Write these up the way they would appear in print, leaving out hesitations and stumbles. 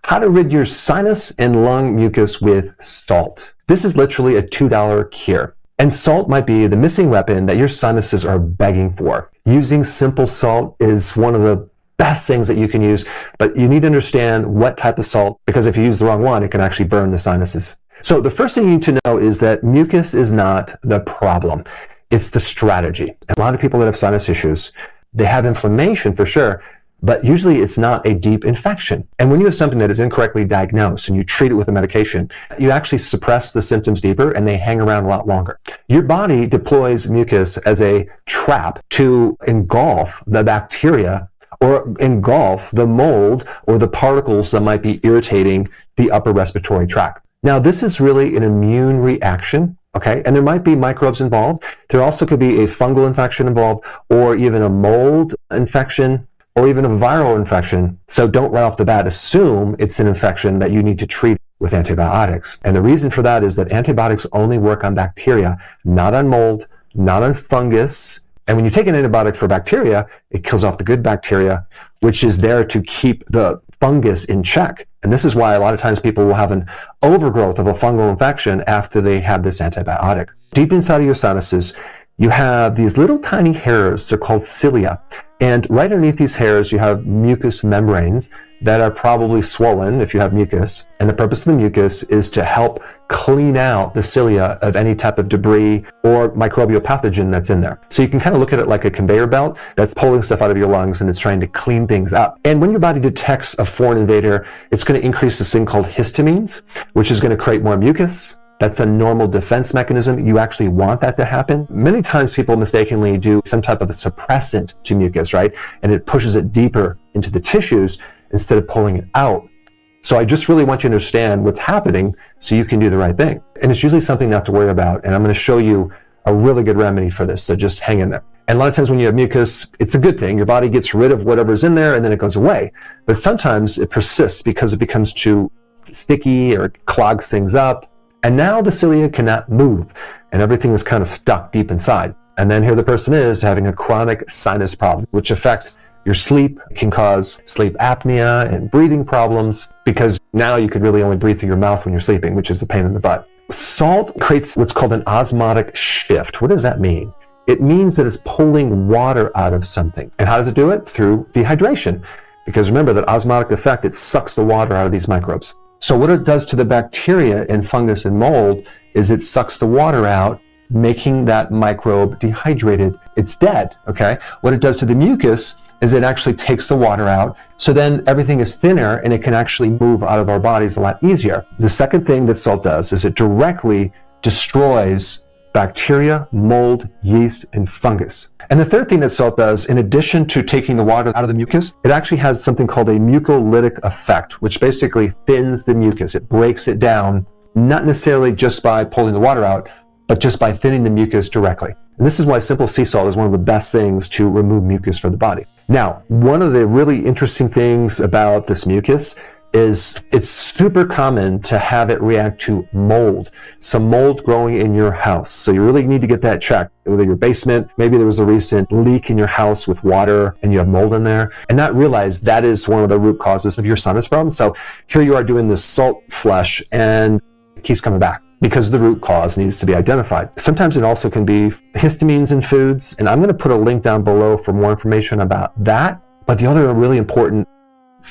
How to rid your sinus and lung mucus with salt. This is literally a $2 cure. And salt might be the missing weapon that your sinuses are begging for. Using simple salt is one of the best things that you can use, but you need to understand what type of salt, because if you use the wrong one, it can actually burn the sinuses. So the first thing you need to know is that mucus is not the problem. It's the strategy. A lot of people that have sinus issues, they have inflammation for sure, but usually it's not a deep infection. And when you have something that is incorrectly diagnosed and you treat it with a medication, you actually suppress the symptoms deeper and they hang around a lot longer. Your body deploys mucus as a trap to engulf the bacteria or engulf the mold or the particles that might be irritating the upper respiratory tract. Now, this is really an immune reaction. Okay, and there might be microbes involved. There also could be a fungal infection involved, or even a mold infection, or even a viral infection. So don't right off the bat assume it's an infection that you need to treat with antibiotics. And the reason for that is that antibiotics only work on bacteria, not on mold, not on fungus. And when you take an antibiotic for bacteria, it kills off the good bacteria, which is there to keep the fungus in check. And this is why a lot of times people will have an overgrowth of a fungal infection after they have this antibiotic. Deep inside of your sinuses, you have these little tiny hairs. They're called cilia. And right underneath these hairs, you have mucous membranes that are probably swollen if you have mucus. And the purpose of the mucus is to help clean out the cilia of any type of debris or microbial pathogen that's in there. So you can kind of look at it like a conveyor belt that's pulling stuff out of your lungs and it's trying to clean things up. And when your body detects a foreign invader, it's going to increase this thing called histamines, which is going to create more mucus. That's a normal defense mechanism. You actually want that to happen. Many times people mistakenly do some type of a suppressant to mucus, right? And it pushes it deeper into the tissues instead of pulling it out. So I just really want you to understand what's happening so you can do the right thing. And it's usually something not to worry about. And I'm going to show you a really good remedy for this. So just hang in there. And a lot of times when you have mucus, it's a good thing. Your body gets rid of whatever's in there and then it goes away. But sometimes it persists because it becomes too sticky or it clogs things up. And now the cilia cannot move and everything is kind of stuck deep inside. And then here the person is having a chronic sinus problem, which affects your sleep, can cause sleep apnea and breathing problems, because now you could really only breathe through your mouth when you're sleeping, which is a pain in the butt. Salt creates what's called an osmotic shift. What does that mean? It means that it's pulling water out of something. And how does it do it? Through dehydration. Because remember that osmotic effect, it sucks the water out of these microbes. So what it does to the bacteria and fungus and mold is it sucks the water out, making that microbe dehydrated. It's dead, okay? What it does to the mucus is it actually takes the water out, so then everything is thinner and it can actually move out of our bodies a lot easier. The second thing that salt does is it directly destroys bacteria, mold, yeast, and fungus. And the third thing that salt does, in addition to taking the water out of the mucus, it actually has something called a mucolytic effect, which basically thins the mucus. It breaks it down, not necessarily just by pulling the water out, but just by thinning the mucus directly. And this is why simple sea salt is one of the best things to remove mucus from the body. Now, one of the really interesting things about this mucus is it's super common to have it react to mold, some mold growing in your house. So you really need to get that checked, whether your basement, maybe there was a recent leak in your house with water and you have mold in there, and not realize that is one of the root causes of your sinus problem. So here you are doing this salt flush and it keeps coming back because the root cause needs to be identified. Sometimes it also can be histamines in foods, and I'm going to put a link down below for more information about that. But the other really important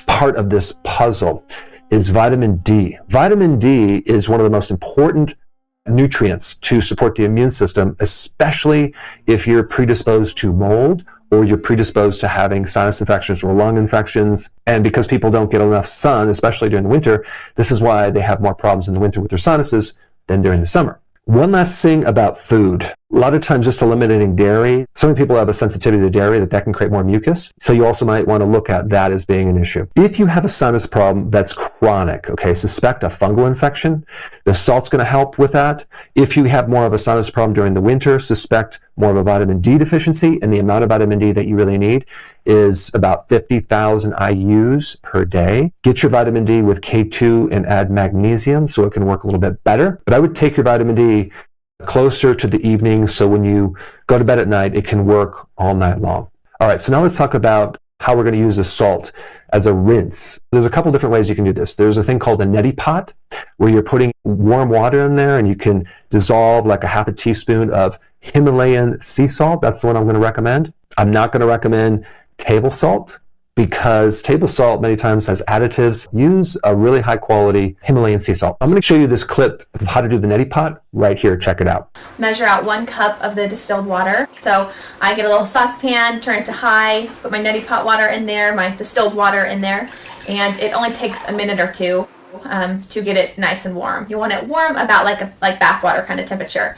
part of this puzzle is vitamin D. Vitamin D is one of the most important nutrients to support the immune system, especially if you're predisposed to mold or you're predisposed to having sinus infections or lung infections. And because people don't get enough sun, especially during the winter, this is why they have more problems in the winter with their sinuses than during the summer. One last thing about food. A lot of times just eliminating dairy. Some people have a sensitivity to dairy that can create more mucus. So you also might want to look at that as being an issue. If you have a sinus problem that's chronic, okay, suspect a fungal infection, the salt's going to help with that. If you have more of a sinus problem during the winter, suspect more of a vitamin D deficiency, and the amount of vitamin D that you really need is about 50,000 IUs per day. Get your vitamin D with K2 and add magnesium so it can work a little bit better. But I would take your vitamin D closer to the evening, so when you go to bed at night, it can work all night long. All right, so now let's talk about how we're going to use the salt as a rinse. There's a couple different ways you can do this. There's a thing called a neti pot, where you're putting warm water in there and you can dissolve like a half a teaspoon of Himalayan sea salt. That's the one I'm going to recommend. I'm not going to recommend table salt, because table salt many times has additives. Use a really high quality Himalayan sea salt. I'm going to show you this clip of how to do the neti pot right here. Check it out. Measure out 1 cup of the distilled water. So I get a little saucepan, turn it to high, put my neti pot water in there, my distilled water in there, and it only takes a minute or two to get it nice and warm. You want it warm about like bath water kind of temperature,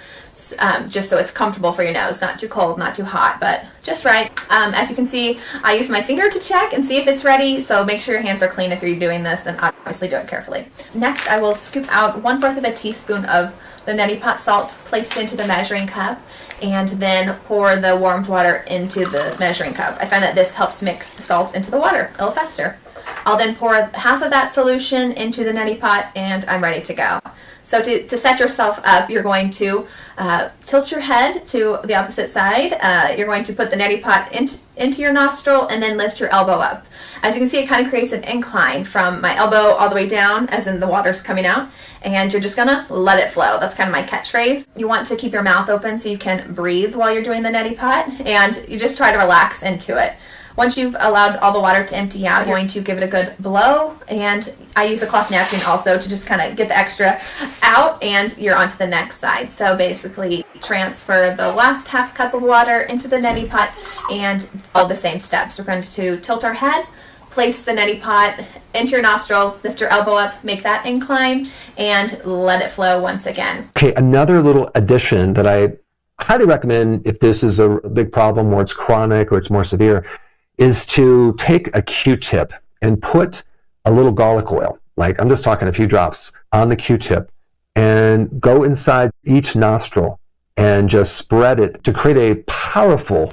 just so it's comfortable for your nose, not too cold, not too hot, but just right. As you can see, I use my finger to check and see if it's ready, so make sure your hands are clean if you're doing this, and obviously do it carefully. Next, I will scoop out 1/4 of a teaspoon of the neti pot salt, place it into the measuring cup, and then pour the warmed water into the measuring cup. I find that this helps mix the salt into the water a little faster. I'll then pour half of that solution into the neti pot, and I'm ready to go. So to set yourself up, you're going to tilt your head to the opposite side. You're going to put the neti pot into your nostril and then lift your elbow up. As you can see, it kind of creates an incline from my elbow all the way down, as in the water's coming out, and you're just gonna let it flow. That's kind of my catchphrase. You want to keep your mouth open so you can breathe while you're doing the neti pot, and you just try to relax into it. Once you've allowed all the water to empty out, you're going to give it a good blow, and I use a cloth napkin also to just kind of get the extra out, and you're on to the next side. So basically transfer the last half cup of water into the neti pot and all the same steps. We're going to tilt our head, place the neti pot into your nostril, lift your elbow up, make that incline, and let it flow once again. Okay, another little addition that I highly recommend if this is a big problem or it's chronic or it's more severe, is to take a Q-tip and put a little garlic oil, like I'm just talking a few drops, on the Q-tip, and go inside each nostril and just spread it to create a powerful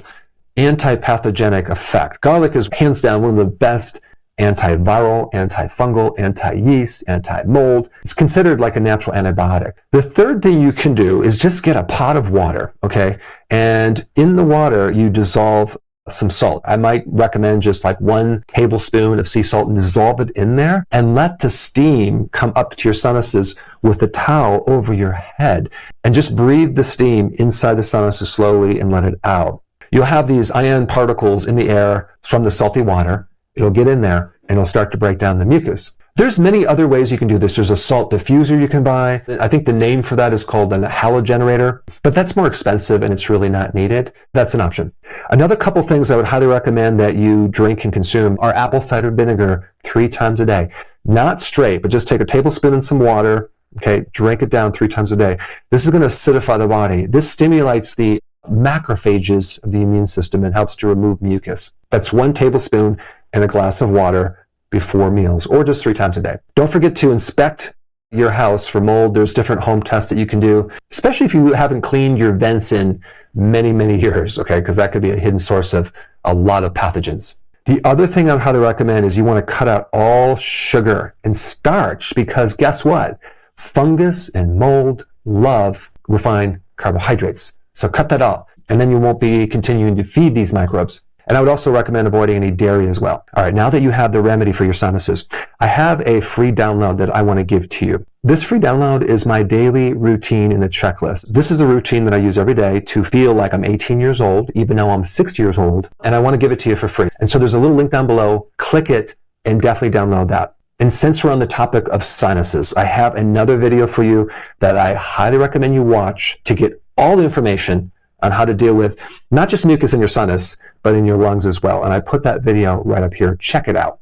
anti-pathogenic effect. Garlic is hands down one of the best antiviral, antifungal, anti-yeast, anti-mold. It's considered like a natural antibiotic. The third thing you can do is just get a pot of water, okay? And in the water, you dissolve some salt. I might recommend just like 1 tablespoon of sea salt and dissolve it in there and let the steam come up to your sinuses with the towel over your head, and just breathe the steam inside the sinuses slowly and let it out. You'll have these ion particles in the air from the salty water. It'll get in there and it'll start to break down the mucus. There's many other ways you can do this. There's a salt diffuser you can buy. I think the name for that is called a halogenator, but that's more expensive and it's really not needed. That's an option. Another couple things I would highly recommend that you drink and consume are apple cider vinegar 3 times a day. Not straight, but just take a tablespoon and some water, okay, drink it down 3 times a day. This is going to acidify the body. This stimulates the macrophages of the immune system and helps to remove mucus. That's 1 tablespoon in a glass of water before meals, or just 3 times a day. Don't forget to inspect your house for mold. There's different home tests that you can do, especially if you haven't cleaned your vents in many, many years, okay, because that could be a hidden source of a lot of pathogens. The other thing I'd highly recommend is you want to cut out all sugar and starch, because guess what? Fungus and mold love refined carbohydrates. So cut that out, and then you won't be continuing to feed these microbes. And I would also recommend avoiding any dairy as well. All right, now that you have the remedy for your sinuses, I have a free download that I want to give to you. This free download is my daily routine in the checklist. This is a routine that I use every day to feel like I'm 18 years old, even though I'm 60 years old, and I want to give it to you for free. And so there's a little link down below. Click it and definitely download that. And since we're on the topic of sinuses, I have another video for you that I highly recommend you watch to get all the information on how to deal with not just mucus in your sinus, but in your lungs as well. And I put that video right up here. Check it out.